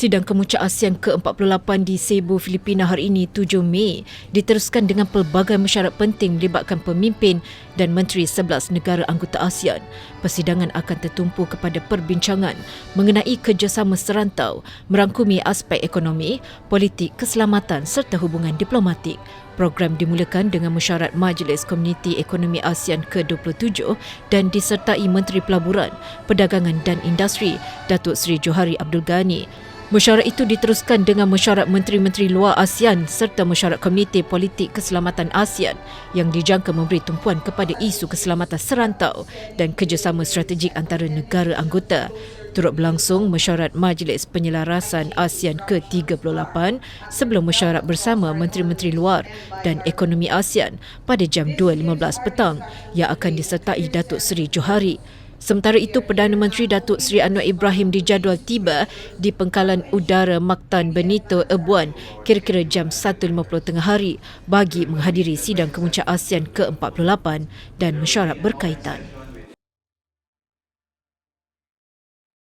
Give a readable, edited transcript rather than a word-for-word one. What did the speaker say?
Sidang Kemuncak ASEAN ke-48 di Cebu, Filipina hari ini 7 Mei diteruskan dengan pelbagai mesyuarat penting melibatkan pemimpin dan menteri 11 negara anggota ASEAN. Persidangan akan tertumpu kepada perbincangan mengenai kerjasama serantau, merangkumi aspek ekonomi, politik, keselamatan serta hubungan diplomatik. Program dimulakan dengan mesyuarat Majlis Komuniti Ekonomi ASEAN ke-27 dan disertai Menteri Pelaburan, Perdagangan dan Industri, Datuk Seri Johari Abdul Ghani. Mesyuarat itu diteruskan dengan mesyuarat Menteri-Menteri Luar ASEAN serta mesyuarat Komite Politik Keselamatan ASEAN yang dijangka memberi tumpuan kepada isu keselamatan serantau dan kerjasama strategik antara negara anggota. Turut berlangsung mesyuarat Majlis Penyelarasan ASEAN ke-38 sebelum mesyuarat bersama Menteri-Menteri Luar dan Ekonomi ASEAN pada jam 2.15 petang yang akan disertai Datuk Seri Johari. Sementara itu, Perdana Menteri Datuk Seri Anwar Ibrahim dijadual tiba di Pangkalan Udara Mactan Benito Ebuan kira-kira jam 1.50 tengah hari bagi menghadiri sidang Kemuncak ASEAN ke-48 dan mesyuarat berkaitan.